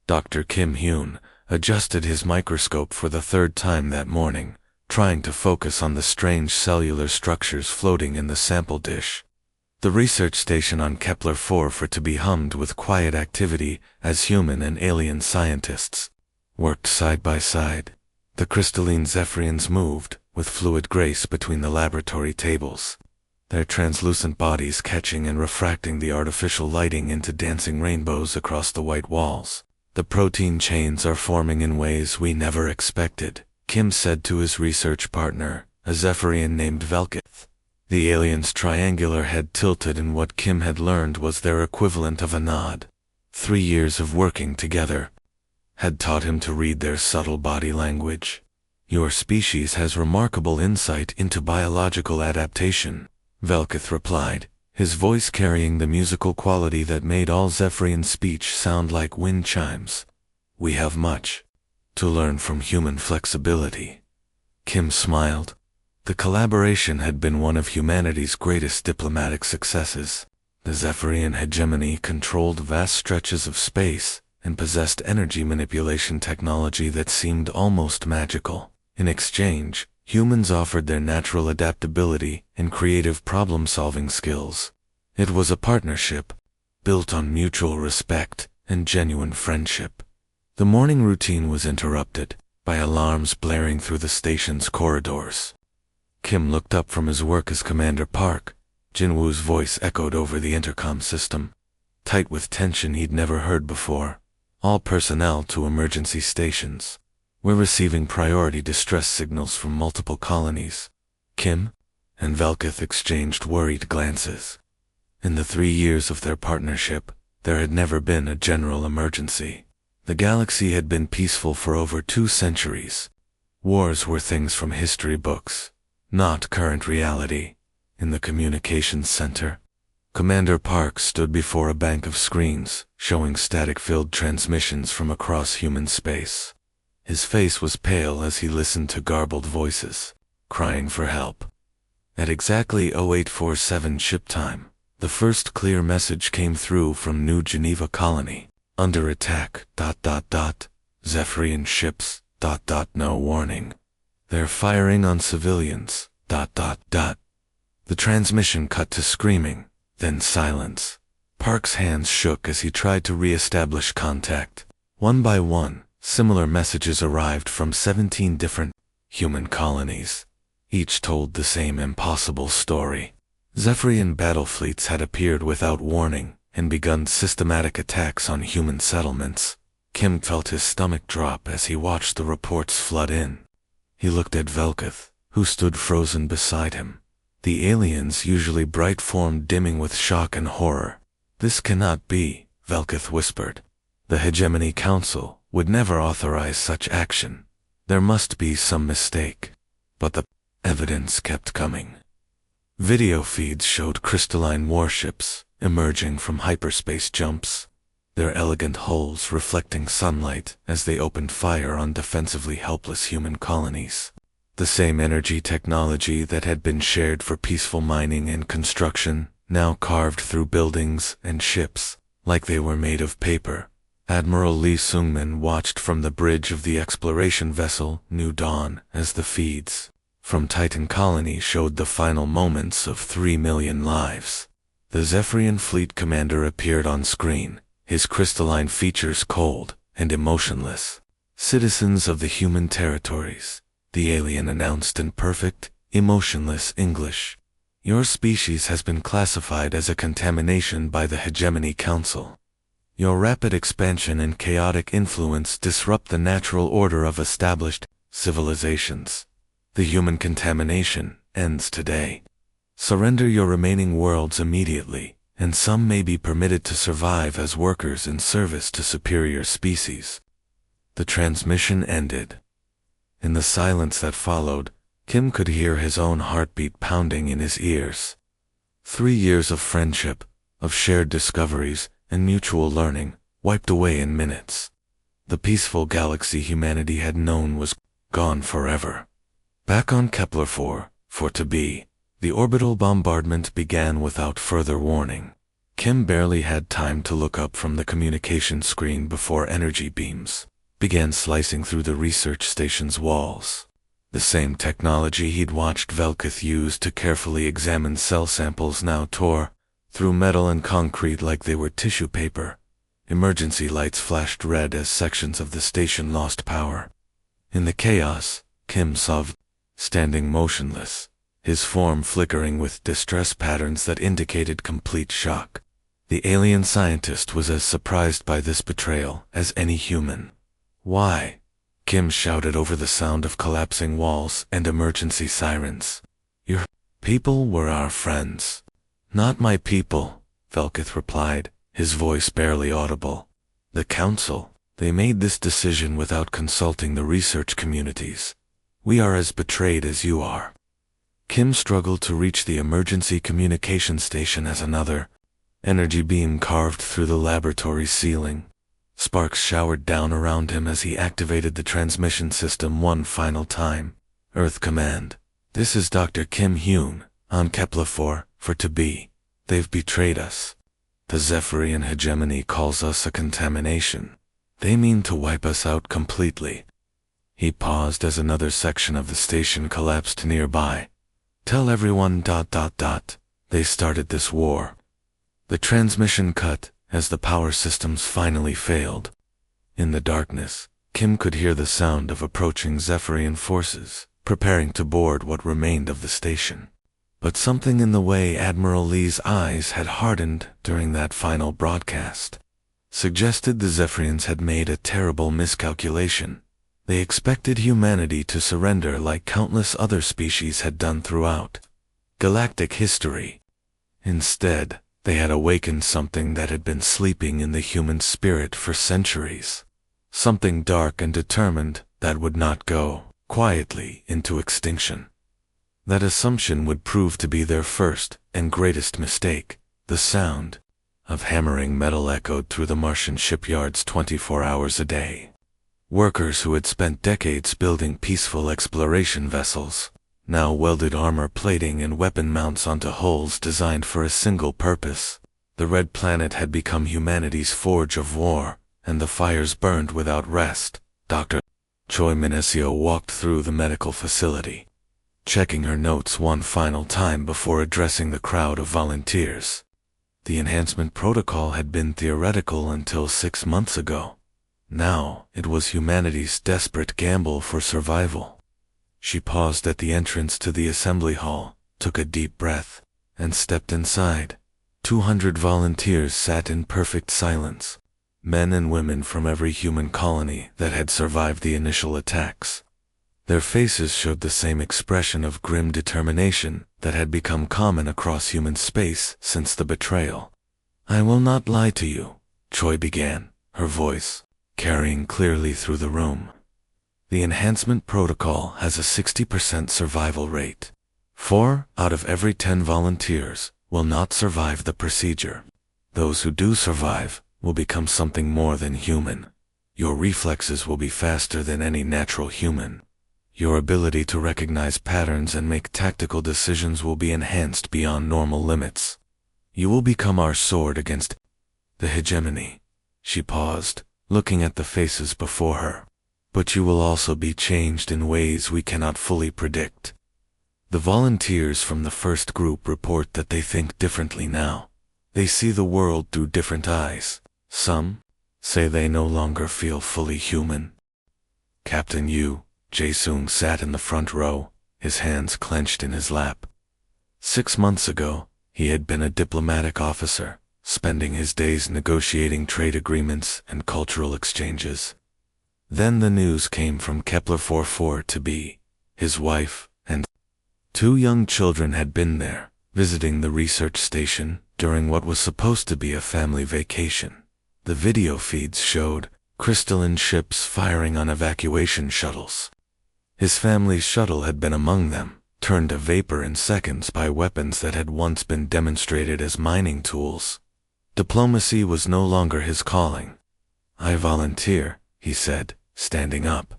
Dr. Kim Hyun adjusted his microscope for the third time that morning, trying to focus on the strange cellular structures floating in the sample dish. The research station on Kepler-4 for to be hummed with quiet activity as human and alien scientists worked side by side. The crystalline Zephyrians moved with fluid grace between the laboratory tables, their translucent bodies catching and refracting the artificial lighting into dancing rainbows across the white walls. The protein chains are forming in ways we never expected, Kim said to his research partner, a Zephyrian named Velkith. The alien's triangular head tilted in what Kim had learned was their equivalent of a nod. 3 years of working together had taught him to read their subtle body language. Your species has remarkable insight into biological adaptation, Velkith replied, his voice carrying the musical quality that made all Zephyrian speech sound like wind chimes. We have much to learn from human flexibility. Kim smiled. The collaboration had been one of humanity's greatest diplomatic successes. The Zephyrian hegemony controlled vast stretches of space and possessed energy manipulation technology that seemed almost magical. In exchange, humans offered their natural adaptability and creative problem-solving skills. It was a partnership, built on mutual respect and genuine friendship. The morning routine was interrupted by alarms blaring through the station's corridors. Kim looked up from his work as Commander Park. Jinwoo's voice echoed over the intercom system, tight with tension he'd never heard before. All personnel to emergency stations. We're receiving priority distress signals from multiple colonies. Kim and Velkith exchanged worried glances. In the 3 years of their partnership, there had never been a general emergency. The galaxy had been peaceful for over 2 centuries. Wars were things from history books, not current reality. In the communications center, Commander Park stood before a bank of screens, showing static-filled transmissions from across human space. His face was pale as he listened to garbled voices, crying for help. At exactly 0847 ship time, the first clear message came through from New Geneva Colony. Under attack, ... Zephyrian ships, ... no warning. They're firing on civilians, ... The transmission cut to screaming, then silence. Park's hands shook as he tried to re-establish contact. One by one, similar messages arrived from 17 different human colonies. Each told the same impossible story. Zephyrian battle fleets had appeared without warning and begun systematic attacks on human settlements. Kim felt his stomach drop as he watched the reports flood in. He looked at Velkith, who stood frozen beside him. The aliens, usually bright-formed, dimming with shock and horror. This cannot be, Velkith whispered. The Hegemony Council would never authorize such action. There must be some mistake. But the evidence kept coming. Video feeds showed crystalline warships emerging from hyperspace jumps, their elegant hulls reflecting sunlight as they opened fire on defensively helpless human colonies. The same energy technology that had been shared for peaceful mining and construction, now carved through buildings and ships, like they were made of paper. Admiral Lee Sungmin watched from the bridge of the exploration vessel New Dawn as the feeds from Titan Colony showed the final moments of 3 million lives. The Zephyrian fleet commander appeared on screen, his crystalline features cold and emotionless. Citizens of the human territories, the alien announced in perfect, emotionless English. Your species has been classified as a contamination by the Hegemony Council. Your rapid expansion and chaotic influence disrupt the natural order of established civilizations. The human contamination ends today. Surrender your remaining worlds immediately, and some may be permitted to survive as workers in service to superior species. The transmission ended. In the silence that followed, Kim could hear his own heartbeat pounding in his ears. 3 years of friendship, of shared discoveries, and mutual learning, wiped away in minutes. The peaceful galaxy humanity had known was gone forever. Back on Kepler-4, for to be, the orbital bombardment began without further warning. Kim barely had time to look up from the communication screen before energy beams began slicing through the research station's walls. The same technology he'd watched Velkith use to carefully examine cell samples now tore through metal and concrete like they were tissue paper. Emergency lights flashed red as sections of the station lost power. In the chaos, Kim saw V standing motionless, his form flickering with distress patterns that indicated complete shock. The alien scientist was as surprised by this betrayal as any human. "Why?" Kim shouted over the sound of collapsing walls and emergency sirens. "Your people were our friends." "Not my people," Velkith replied, his voice barely audible. "The Council. They made this decision without consulting the research communities. We are as betrayed as you are." Kim struggled to reach the emergency communication station as another energy beam carved through the laboratory ceiling. Sparks showered down around him as he activated the transmission system one final time. "Earth Command. This is Dr. Kim Hyun, on Kepler 4, for to be. They've betrayed us. The Zephyrian hegemony calls us a contamination. They mean to wipe us out completely." He paused as another section of the station collapsed nearby. "Tell everyone ... They started this war." The transmission cut as the power systems finally failed. In the darkness, Kim could hear the sound of approaching Zephyrian forces, preparing to board what remained of the station. But something in the way Admiral Lee's eyes had hardened during that final broadcast suggested the Zephyrians had made a terrible miscalculation. They expected humanity to surrender like countless other species had done throughout galactic history. Instead, they had awakened something that had been sleeping in the human spirit for centuries. Something dark and determined that would not go quietly into extinction. That assumption would prove to be their first and greatest mistake. The sound of hammering metal echoed through the Martian shipyards 24 hours a day. Workers who had spent decades building peaceful exploration vessels now welded armor plating and weapon mounts onto hulls designed for a single purpose. The Red Planet had become humanity's forge of war, and the fires burned without rest. Dr. Choi Minesio walked through the medical facility, checking her notes one final time before addressing the crowd of volunteers. The enhancement protocol had been theoretical until 6 months ago. Now, it was humanity's desperate gamble for survival. She paused at the entrance to the assembly hall, took a deep breath, and stepped inside. 200 volunteers sat in perfect silence, men and women from every human colony that had survived the initial attacks. Their faces showed the same expression of grim determination that had become common across human space since the betrayal. "I will not lie to you," Choi began, her voice carrying clearly through the room. "The enhancement protocol has a 60% survival rate. 4 out of every 10 volunteers will not survive the procedure. Those who do survive will become something more than human. Your reflexes will be faster than any natural human. Your ability to recognize patterns and make tactical decisions will be enhanced beyond normal limits. You will become our sword against the hegemony." She paused, looking at the faces before her. "But you will also be changed in ways we cannot fully predict." The volunteers from the first group report that they think differently now. They see the world through different eyes. Some say they no longer feel fully human. Captain Yu, Jae-sung sat in the front row, his hands clenched in his lap. 6 months ago, he had been a diplomatic officer, spending his days negotiating trade agreements and cultural exchanges. Then the news came from Kepler 44 to be. His wife and 2 young children had been there, visiting the research station during what was supposed to be a family vacation. The video feeds showed crystalline ships firing on evacuation shuttles. His family's shuttle had been among them, turned to vapor in seconds by weapons that had once been demonstrated as mining tools. Diplomacy was no longer his calling. "I volunteer," he said, standing up.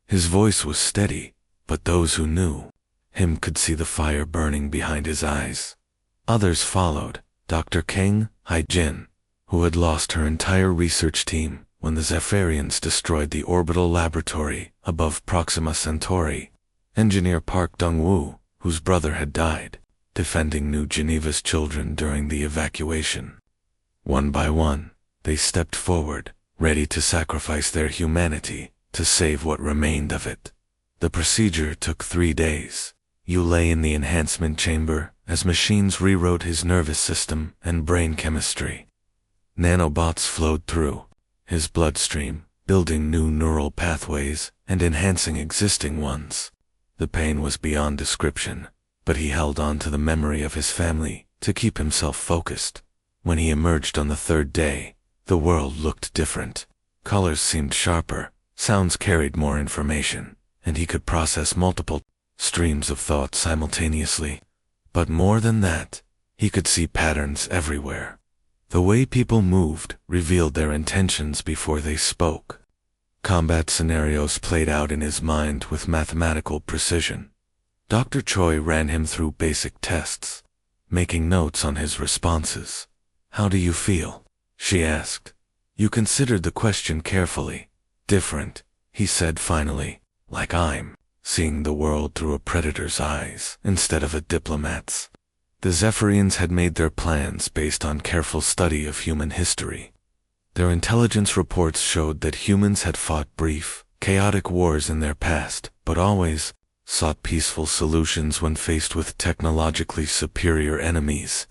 His voice was steady, but those who knew him could see the fire burning behind his eyes. Others followed, Dr. Kang Hai-jin, who had lost her entire research team when the Zephyrians destroyed the orbital laboratory above Proxima Centauri. Engineer Park Dong-woo, whose brother had died, defending New Geneva's children during the evacuation. One by one, they stepped forward, ready to sacrifice their humanity to save what remained of it. The procedure took 3 days. Yu lay in the enhancement chamber as machines rewrote his nervous system and brain chemistry. Nanobots flowed through his bloodstream, building new neural pathways and enhancing existing ones. The pain was beyond description, but he held on to the memory of his family to keep himself focused. When he emerged on the 3rd day, the world looked different. Colors seemed sharper, sounds carried more information, and he could process multiple streams of thought simultaneously. But more than that, he could see patterns everywhere. The way people moved revealed their intentions before they spoke. Combat scenarios played out in his mind with mathematical precision. Dr. Choi ran him through basic tests, making notes on his responses. "How do you feel?" she asked. "You considered the question carefully." "Different," he said finally, "like I'm seeing the world through a predator's eyes instead of a diplomat's." The Zephyrians had made their plans based on careful study of human history. Their intelligence reports showed that humans had fought brief, chaotic wars in their past, but always sought peaceful solutions when faced with technologically superior enemies.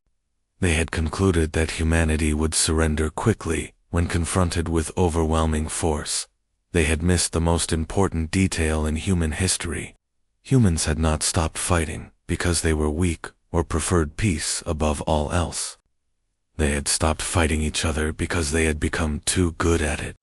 They had concluded that humanity would surrender quickly when confronted with overwhelming force. They had missed the most important detail in human history. Humans had not stopped fighting because they were weak or preferred peace above all else. They had stopped fighting each other because they had become too good at it.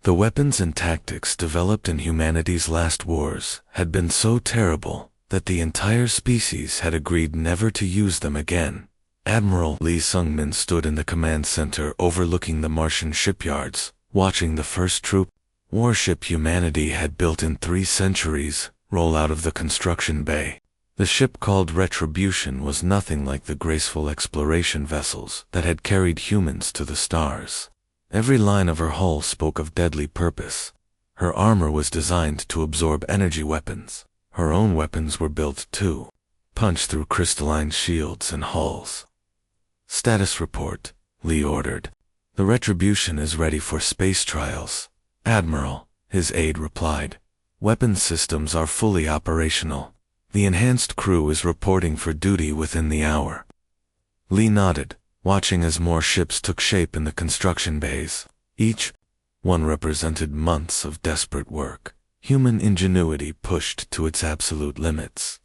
The weapons and tactics developed in humanity's last wars had been so terrible that the entire species had agreed never to use them again. Admiral Lee Sung-min stood in the command center overlooking the Martian shipyards, watching the first troop warship humanity had built in 3 centuries roll out of the construction bay. The ship called Retribution was nothing like the graceful exploration vessels that had carried humans to the stars. Every line of her hull spoke of deadly purpose. Her armor was designed to absorb energy weapons. Her own weapons were built to punch through crystalline shields and hulls. "Status report," Lee ordered. "The Retribution is ready for space trials." "Admiral," his aide replied. "Weapons systems are fully operational. The enhanced crew is reporting for duty within the hour." Lee nodded, watching as more ships took shape in the construction bays. Each one represented months of desperate work. Human ingenuity pushed to its absolute limits.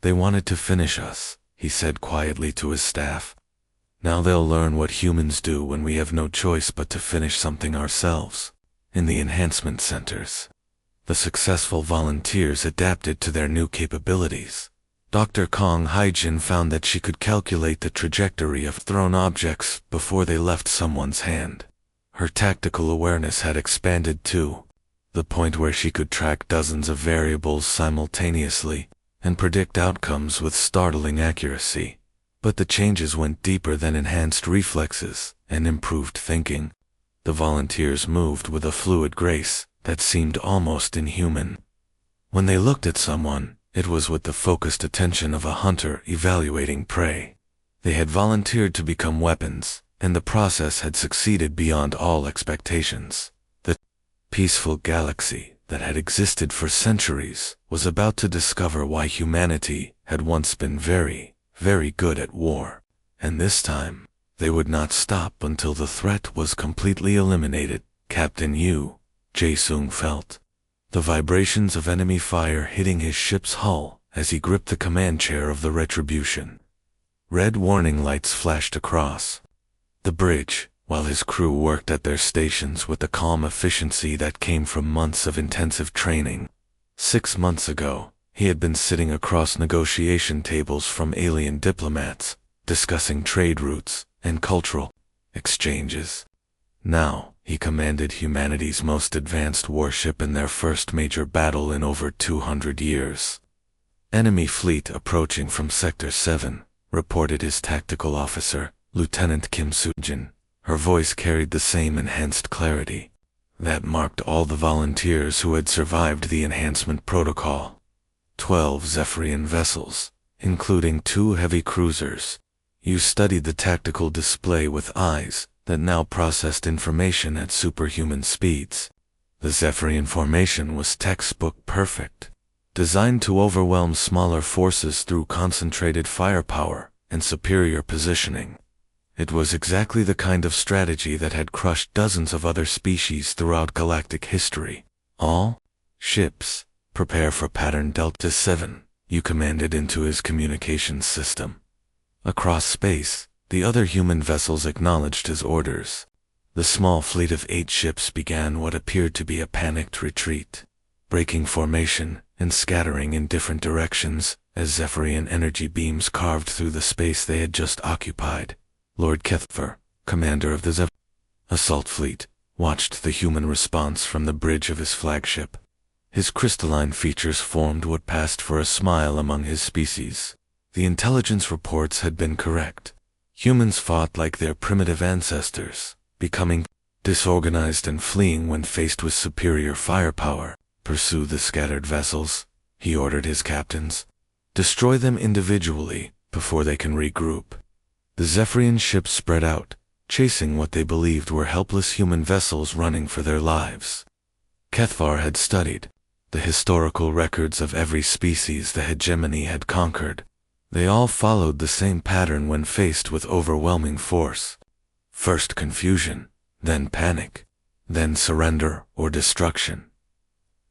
"They wanted to finish us," he said quietly to his staff. "Now they'll learn what humans do when we have no choice but to finish something ourselves." In the enhancement centers, the successful volunteers adapted to their new capabilities. Dr. Kang Hai-jin found that she could calculate the trajectory of thrown objects before they left someone's hand. Her tactical awareness had expanded too, the point where she could track dozens of variables simultaneously and predict outcomes with startling accuracy. But the changes went deeper than enhanced reflexes and improved thinking. The volunteers moved with a fluid grace that seemed almost inhuman. When they looked at someone, it was with the focused attention of a hunter evaluating prey. They had volunteered to become weapons, and the process had succeeded beyond all expectations. The peaceful galaxy that had existed for centuries was about to discover why humanity had once been very, very good at war. And this time, they would not stop until the threat was completely eliminated. Captain Yu Jae-sung felt the vibrations of enemy fire hitting his ship's hull as he gripped the command chair of the Retribution. Red warning lights flashed across the bridge, while his crew worked at their stations with the calm efficiency that came from months of intensive training. 6 months ago, he had been sitting across negotiation tables from alien diplomats, discussing trade routes and cultural exchanges. Now, he commanded humanity's most advanced warship in their first major battle in over 200 years. "Enemy fleet approaching from Sector 7, reported his tactical officer, Lieutenant Kim Soo-jin. Her voice carried the same enhanced clarity that marked all the volunteers who had survived the enhancement protocol. 12 Zephyrian vessels, including 2 heavy cruisers. You studied the tactical display with eyes that now processed information at superhuman speeds. The Zephyrian formation was textbook perfect, designed to overwhelm smaller forces through concentrated firepower and superior positioning. It was exactly the kind of strategy that had crushed dozens of other species throughout galactic history. All ships, prepare for pattern Delta 7, you commanded into his communications system. Across space, the other human vessels acknowledged his orders. The small fleet of 8 ships began what appeared to be a panicked retreat, breaking formation and scattering in different directions as Zephyrian energy beams carved through the space they had just occupied. Lord Kethver, commander of the Zephyr assault fleet, watched the human response from the bridge of his flagship. His crystalline features formed what passed for a smile among his species. The intelligence reports had been correct. Humans fought like their primitive ancestors, becoming disorganized and fleeing when faced with superior firepower. Pursue the scattered vessels, he ordered his captains. Destroy them individually before they can regroup. The Zephyrian ships spread out, chasing what they believed were helpless human vessels running for their lives. Kethvar had studied the historical records of every species the hegemony had conquered. They all followed the same pattern when faced with overwhelming force. First confusion, then panic, then surrender or destruction.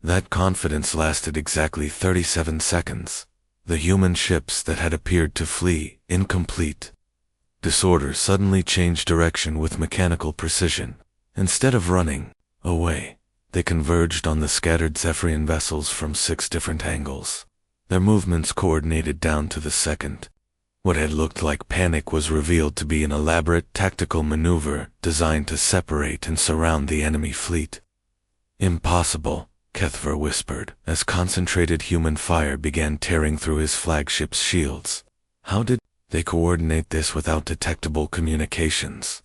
That confidence lasted exactly 37 seconds. The human ships that had appeared to flee, incomplete. Disorder suddenly changed direction with mechanical precision. Instead of running away, they converged on the scattered Zephyrian vessels from 6 different angles. Their movements coordinated down to the second. What had looked like panic was revealed to be an elaborate tactical maneuver designed to separate and surround the enemy fleet. Impossible, Kethver whispered, as concentrated human fire began tearing through his flagship's shields. How did they coordinate this without detectable communications?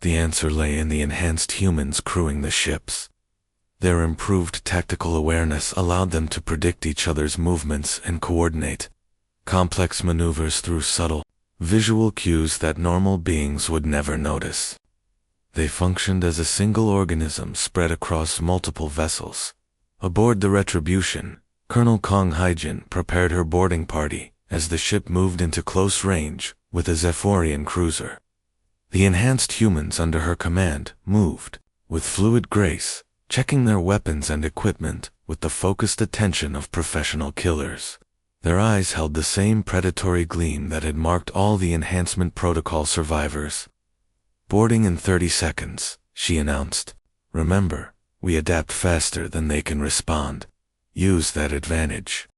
The answer lay in the enhanced humans crewing the ships. Their improved tactical awareness allowed them to predict each other's movements and coordinate complex maneuvers through subtle, visual cues that normal beings would never notice. They functioned as a single organism spread across multiple vessels. Aboard the Retribution, Colonel Kong Haijin prepared her boarding party as the ship moved into close range with a Zephyrian cruiser. The enhanced humans under her command moved with fluid grace, checking their weapons and equipment with the focused attention of professional killers. Their eyes held the same predatory gleam that had marked all the enhancement protocol survivors. Boarding in 30 seconds, she announced. Remember, we adapt faster than they can respond. Use that advantage.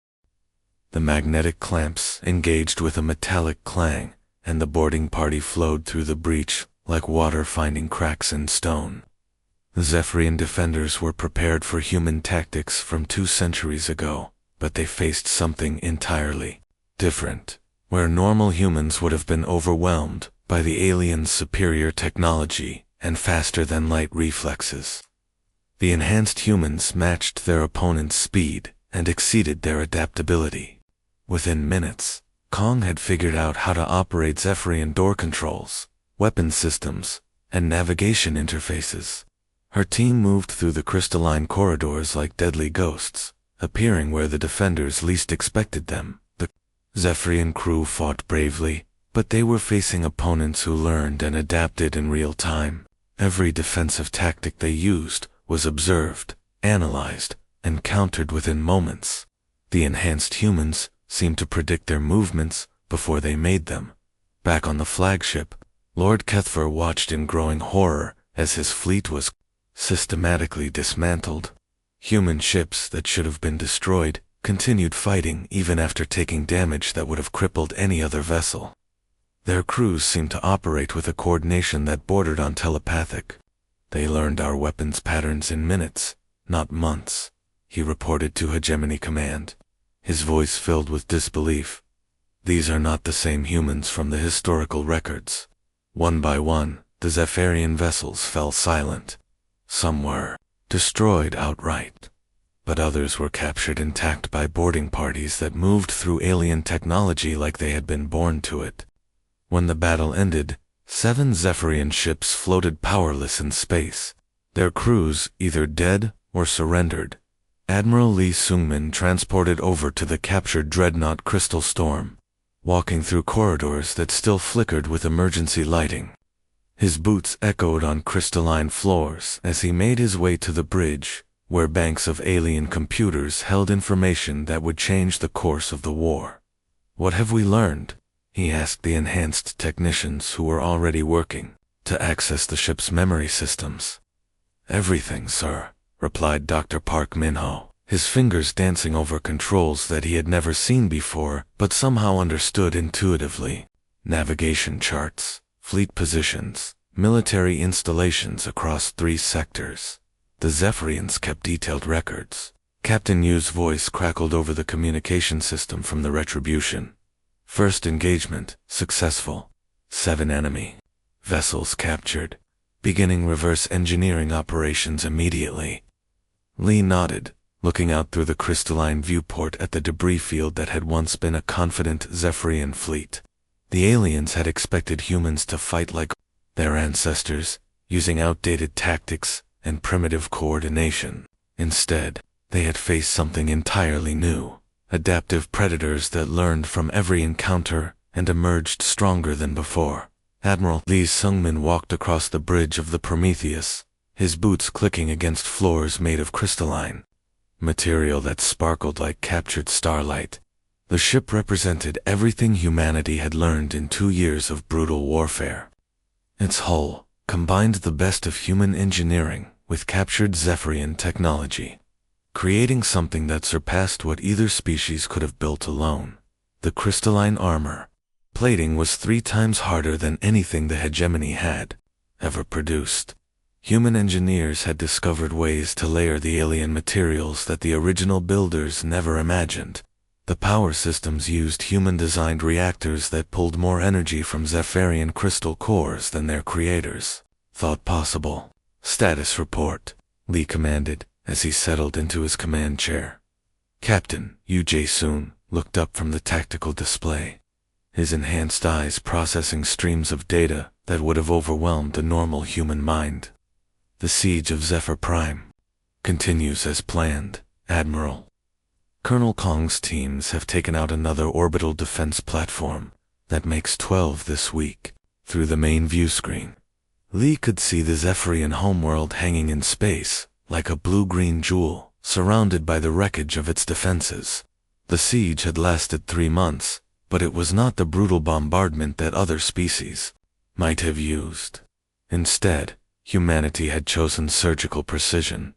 The magnetic clamps engaged with a metallic clang, and the boarding party flowed through the breach like water finding cracks in stone. The Zephyrian defenders were prepared for human tactics from 2 centuries ago, but they faced something entirely different. Where normal humans would have been overwhelmed by the aliens' superior technology and faster-than-light reflexes, the enhanced humans matched their opponent's speed and exceeded their adaptability. Within minutes, Kong had figured out how to operate Zephyrian door controls, weapon systems, and navigation interfaces. Her team moved through the crystalline corridors like deadly ghosts, appearing where the defenders least expected them. The Zephyrian crew fought bravely, but they were facing opponents who learned and adapted in real time. Every defensive tactic they used was observed, analyzed, and countered within moments. The enhanced humans seemed to predict their movements before they made them. Back on the flagship, Lord Kethver watched in growing horror as his fleet was systematically dismantled. Human ships that should have been destroyed continued fighting even after taking damage that would have crippled any other vessel. Their crews seemed to operate with a coordination that bordered on telepathic. They learned our weapons patterns in minutes, not months, he reported to Hegemony Command, his voice filled with disbelief. These are not the same humans from the historical records. One by one, the Zephyrian vessels fell silent. Some were destroyed outright, but others were captured intact by boarding parties that moved through alien technology like they had been born to it. When the battle ended, 7 Zephyrian ships floated powerless in space, their crews either dead or surrendered. Admiral Lee Sungmin transported over to the captured dreadnought Crystal Storm, walking through corridors that still flickered with emergency lighting. His boots echoed on crystalline floors as he made his way to the bridge, where banks of alien computers held information that would change the course of the war. "What have we learned?" he asked the enhanced technicians who were already working to access the ship's memory systems. "Everything, sir," replied Dr. Park Min-ho, his fingers dancing over controls that he had never seen before but somehow understood intuitively. Navigation charts, fleet positions, military installations across 3 sectors. The Zephyrians kept detailed records. Captain Yu's voice crackled over the communication system from the Retribution. "First engagement, successful. 7 enemy vessels captured. Beginning reverse engineering operations immediately." Lee nodded, looking out through the crystalline viewport at the debris field that had once been a confident Zephyrian fleet. The aliens had expected humans to fight like their ancestors, using outdated tactics and primitive coordination. Instead, they had faced something entirely new, adaptive predators that learned from every encounter and emerged stronger than before. Admiral Lee Sungmin walked across the bridge of the Prometheus, his boots clicking against floors made of crystalline material that sparkled like captured starlight. The ship represented everything humanity had learned in 2 years of brutal warfare. Its hull combined the best of human engineering with captured Zephyrian technology, creating something that surpassed what either species could have built alone. The crystalline armor plating was 3 times harder than anything the hegemony had ever produced. Human engineers had discovered ways to layer the alien materials that the original builders never imagined. The power systems used human-designed reactors that pulled more energy from Zephyrian crystal cores than their creators thought possible. "Status report," Lee commanded as he settled into his command chair. Captain Yu Jae-soon looked up from the tactical display, his enhanced eyes processing streams of data that would have overwhelmed the normal human mind. "The siege of Zephyr Prime continues as planned, Admiral. Colonel Kong's teams have taken out another orbital defense platform that makes 12 this week." Through the main view screen, Lee could see the Zephyrian homeworld hanging in space like a blue-green jewel, surrounded by the wreckage of its defenses. The siege had lasted 3 months, but it was not the brutal bombardment that other species might have used. Instead, humanity had chosen surgical precision.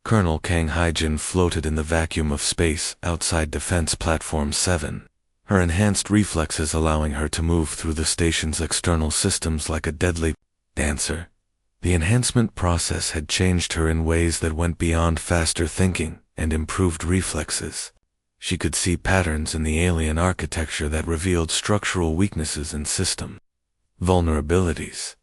Colonel Kang Haijin floated in the vacuum of space outside Defense Platform 7, her enhanced reflexes allowing her to move through the station's external systems like a deadly dancer. The enhancement process had changed her in ways that went beyond faster thinking and improved reflexes. She could see patterns in the alien architecture that revealed structural weaknesses in system vulnerabilities.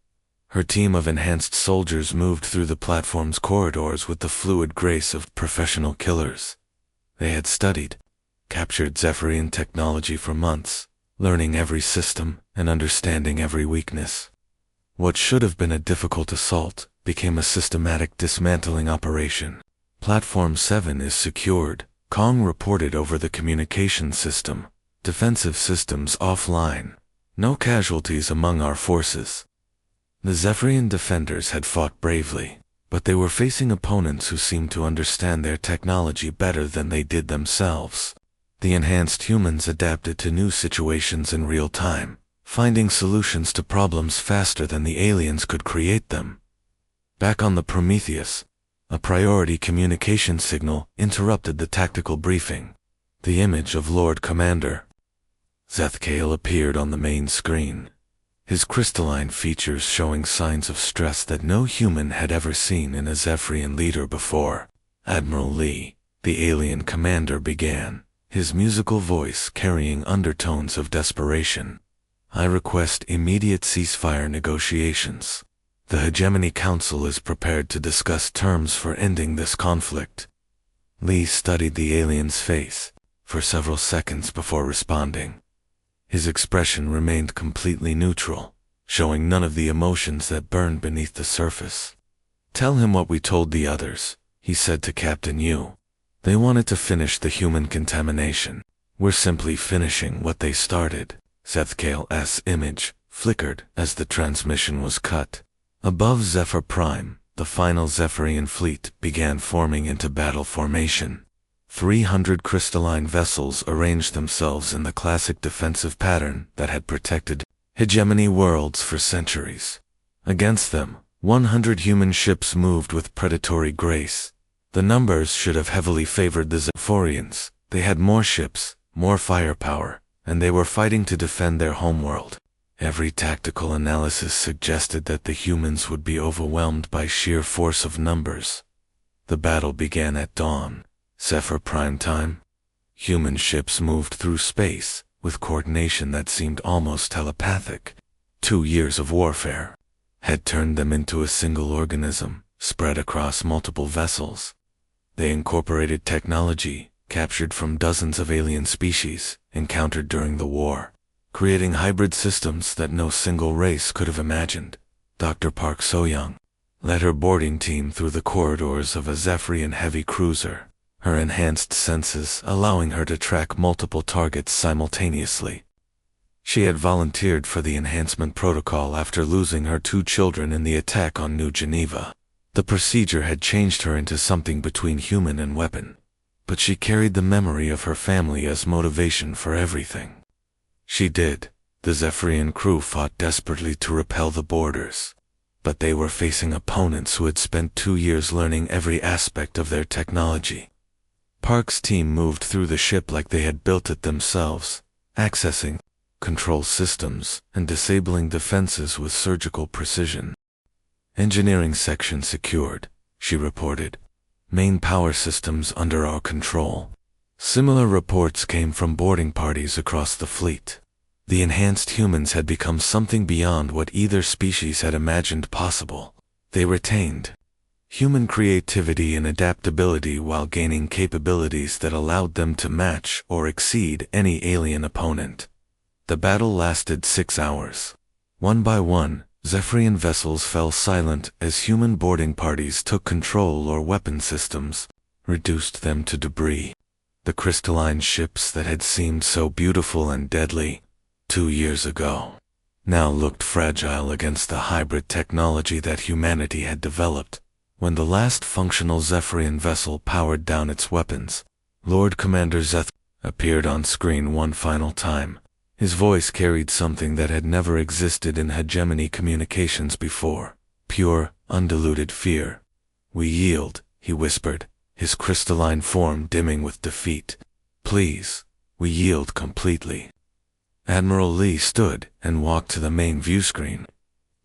Her team of enhanced soldiers moved through the platform's corridors with the fluid grace of professional killers. They had studied, captured Zephyrian technology for months, learning every system and understanding every weakness. What should have been a difficult assault became a systematic dismantling operation. "Platform 7 is secured," Kong reported over the communication system. "Defensive systems offline. No casualties among our forces." The Zephyrian defenders had fought bravely, but they were facing opponents who seemed to understand their technology better than they did themselves. The enhanced humans adapted to new situations in real time, finding solutions to problems faster than the aliens could create them. Back on the Prometheus, a priority communication signal interrupted the tactical briefing. The image of Lord Commander Zethkale appeared on the main screen, his crystalline features showing signs of stress that no human had ever seen in a Zephyrian leader before. "Admiral Lee," the alien commander began, his musical voice carrying undertones of desperation. I request immediate ceasefire negotiations. The Hegemony Council is prepared to discuss terms for ending this conflict. Lee studied the alien's face for several seconds before responding. His expression remained completely neutral, showing none of the emotions that burned beneath the surface. Tell him what we told the others, he said to Captain Yu. They wanted to finish the human contamination. We're simply finishing what they started. Zethkale's image flickered as the transmission was cut. Above Zephyr Prime, the final Zephyrian fleet began forming into battle formation. 300 crystalline vessels arranged themselves in the classic defensive pattern that had protected hegemony worlds for centuries. Against them, 100 human ships moved with predatory grace. The numbers should have heavily favored the Zephyrians. They had more ships, more firepower, and they were fighting to defend their homeworld. Every tactical analysis suggested that the humans would be overwhelmed by sheer force of numbers. The battle began at dawn, Zephyr Prime time. Human ships moved through space, with coordination that seemed almost telepathic. 2 years of warfare had turned them into a single organism, spread across multiple vessels. They incorporated technology, captured from dozens of alien species, encountered during the war, creating hybrid systems that no single race could have imagined. Dr. Park So-young led her boarding team through the corridors of a Zephyrian heavy cruiser, her enhanced senses allowing her to track multiple targets simultaneously. She had volunteered for the enhancement protocol after losing her 2 children in the attack on New Geneva. The procedure had changed her into something between human and weapon, but she carried the memory of her family as motivation for everything. She did. The Zephyrian crew fought desperately to repel the boarders, but they were facing opponents who had spent 2 years learning every aspect of their technology. Park's team moved through the ship like they had built it themselves, accessing control systems and disabling defenses with surgical precision. Engineering section secured, she reported. Main power systems under our control. Similar reports came from boarding parties across the fleet. The enhanced humans had become something beyond what either species had imagined possible. They retained human creativity and adaptability while gaining capabilities that allowed them to match or exceed any alien opponent. The battle lasted 6 hours. One by one, Zephyrian vessels fell silent as human boarding parties took control or weapon systems, reduced them to debris. The crystalline ships that had seemed so beautiful and deadly 2 years ago now looked fragile against the hybrid technology that humanity had developed. When the last functional Zephyrian vessel powered down its weapons, Lord Commander Zeth appeared on screen one final time. His voice carried something that had never existed in hegemony communications before, pure, undiluted fear. We yield, he whispered, his crystalline form dimming with defeat. Please, we yield completely. Admiral Lee stood and walked to the main view screen,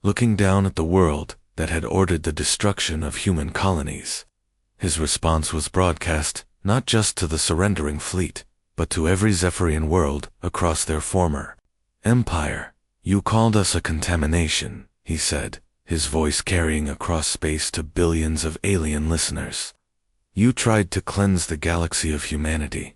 looking down at the world that had ordered the destruction of human colonies. His response was broadcast, not just to the surrendering fleet, but to every Zephyrian world across their former empire. You called us a contamination, he said, his voice carrying across space to billions of alien listeners. You tried to cleanse the galaxy of humanity.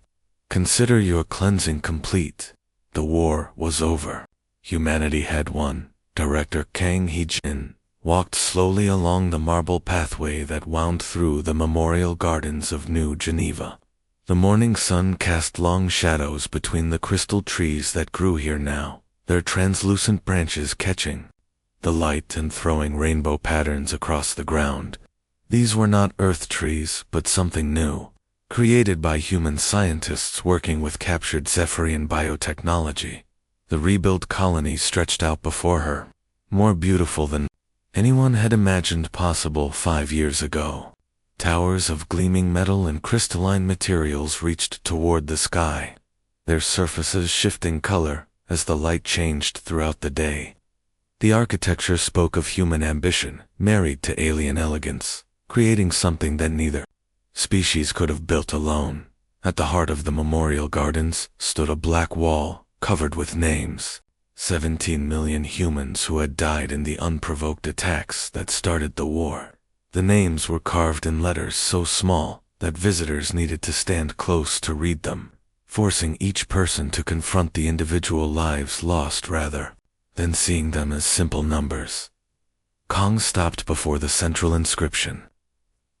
Consider your cleansing complete. The war was over. Humanity had won. Director Kang Hee-jin walked slowly along the marble pathway that wound through the memorial gardens of New Geneva. The morning sun cast long shadows between the crystal trees that grew here now, their translucent branches catching the light and throwing rainbow patterns across the ground. These were not earth trees, but something new, created by human scientists working with captured Zephyrian biotechnology. The rebuilt colony stretched out before her, more beautiful than anyone had imagined possible 5 years ago. Towers of gleaming metal and crystalline materials reached toward the sky, their surfaces shifting color as the light changed throughout the day. The architecture spoke of human ambition, married to alien elegance, creating something that neither species could have built alone. At the heart of the memorial gardens stood a black wall covered with names. 17 million humans who had died in the unprovoked attacks that started the war. The names were carved in letters so small that visitors needed to stand close to read them, forcing each person to confront the individual lives lost rather than seeing them as simple numbers. Kong stopped before the central inscription,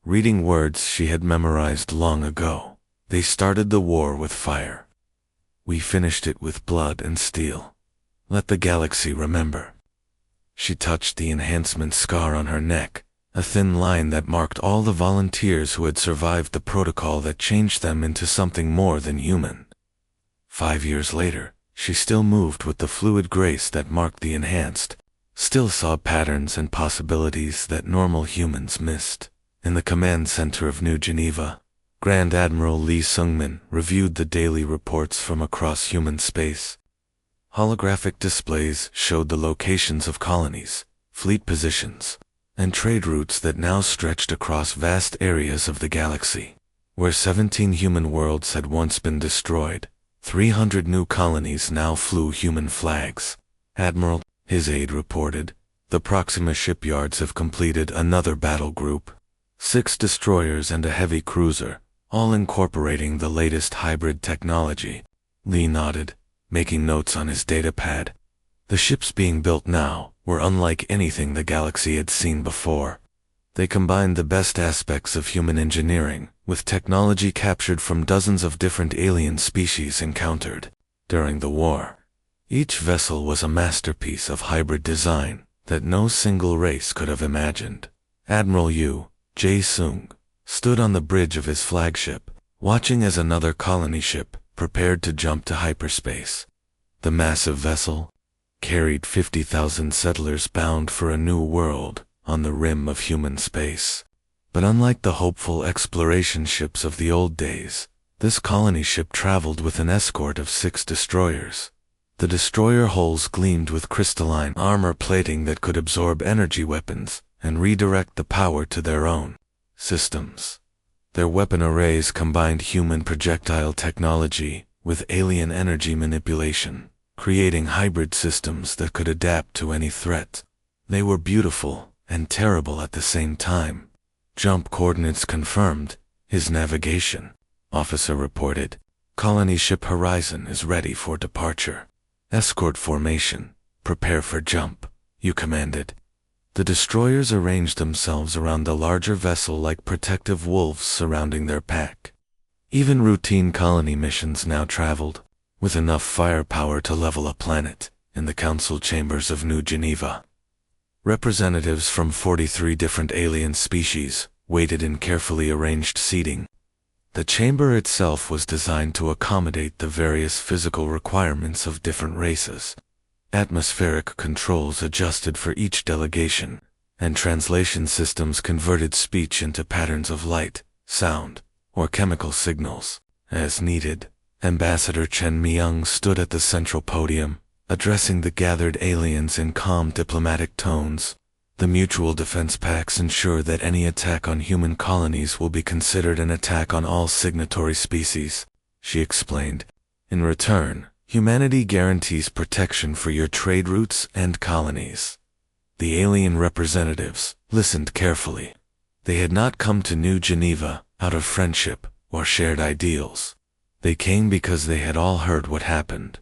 reading words she had memorized long ago. They started the war with fire. We finished it with blood and steel. Let the galaxy remember. She touched the enhancement scar on her neck, a thin line that marked all the volunteers who had survived the protocol that changed them into something more than human. 5 years later, she still moved with the fluid grace that marked the enhanced, still saw patterns and possibilities that normal humans missed. In the command center of New Geneva, Grand Admiral Lee Sungmin reviewed the daily reports from across human space. Holographic displays showed the locations of colonies, fleet positions, and trade routes that now stretched across vast areas of the galaxy. Where 17 human worlds had once been destroyed, 300 new colonies now flew human flags. Admiral, his aide reported, the Proxima shipyards have completed another battle group. 6 destroyers and a heavy cruiser, all incorporating the latest hybrid technology. Lee nodded, making notes on his datapad. The ships being built now were unlike anything the galaxy had seen before. They combined the best aspects of human engineering with technology captured from dozens of different alien species encountered during the war. Each vessel was a masterpiece of hybrid design that no single race could have imagined. Admiral Yu Jae-sung stood on the bridge of his flagship, watching as another colony ship prepared to jump to hyperspace. The massive vessel carried 50,000 settlers bound for a new world on the rim of human space. But unlike the hopeful exploration ships of the old days, this colony ship traveled with an escort of 6 destroyers. The destroyer hulls gleamed with crystalline armor plating that could absorb energy weapons and redirect the power to their own systems. Their weapon arrays combined human projectile technology with alien energy manipulation, creating hybrid systems that could adapt to any threat. They were beautiful and terrible at the same time. Jump coordinates confirmed, his navigation officer reported. Colony ship Horizon is ready for departure. Escort formation, prepare for jump, you commanded. The destroyers arranged themselves around the larger vessel like protective wolves surrounding their pack. Even routine colony missions now traveled, with enough firepower to level a planet, in the council chambers of New Geneva. Representatives from 43 different alien species waited in carefully arranged seating. The chamber itself was designed to accommodate the various physical requirements of different races. Atmospheric controls adjusted for each delegation, and translation systems converted speech into patterns of light, sound, or chemical signals, as needed. Ambassador Chen Myung stood at the central podium, addressing the gathered aliens in calm diplomatic tones. The mutual defense pacts ensure that any attack on human colonies will be considered an attack on all signatory species, she explained. In return, humanity guarantees protection for your trade routes and colonies. The alien representatives listened carefully. They had not come to New Geneva out of friendship or shared ideals. They came because they had all heard what happened.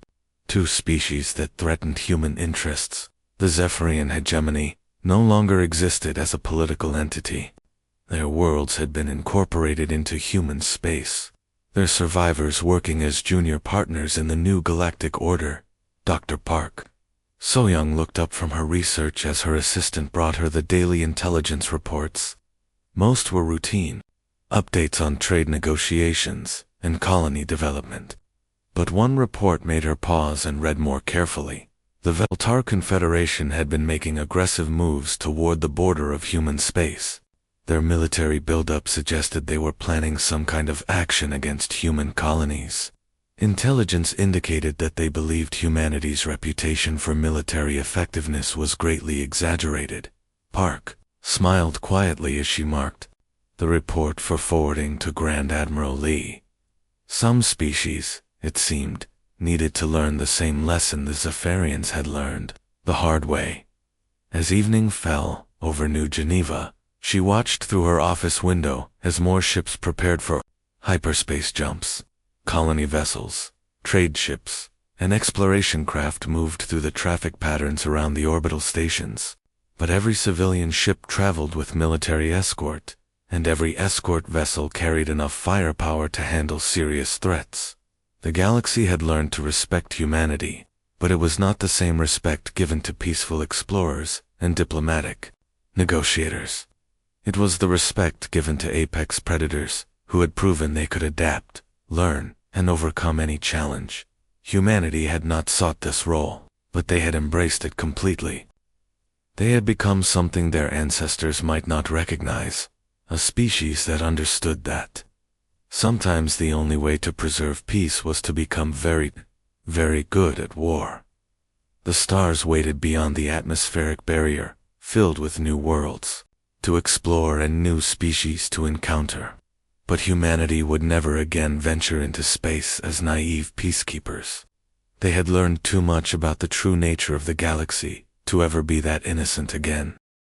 2 species that threatened human interests, the Zephyrian hegemony, no longer existed as a political entity. Their worlds had been incorporated into human space, their survivors working as junior partners in the new galactic order. Dr. Park. So-young looked up from her research as her assistant brought her the daily intelligence reports. Most were routine, updates on trade negotiations and colony development. But one report made her pause and read more carefully. The Veltar Confederation had been making aggressive moves toward the border of human space. Their military buildup suggested they were planning some kind of action against human colonies. Intelligence indicated that they believed humanity's reputation for military effectiveness was greatly exaggerated. Park smiled quietly as she marked the report for forwarding to Grand Admiral Lee. Some species, it seemed, needed to learn the same lesson the Zephyrians had learned, the hard way. As evening fell over New Geneva, she watched through her office window as more ships prepared for hyperspace jumps. Colony vessels, trade ships, and exploration craft moved through the traffic patterns around the orbital stations. But every civilian ship traveled with military escort, and every escort vessel carried enough firepower to handle serious threats. The galaxy had learned to respect humanity, but it was not the same respect given to peaceful explorers and diplomatic negotiators. It was the respect given to apex predators, who had proven they could adapt, learn, and overcome any challenge. Humanity had not sought this role, but they had embraced it completely. They had become something their ancestors might not recognize, a species that understood that sometimes the only way to preserve peace was to become very, very good at war. The stars waited beyond the atmospheric barrier, filled with new worlds to explore and new species to encounter. But humanity would never again venture into space as naive peacekeepers. They had learned too much about the true nature of the galaxy to ever be that innocent again.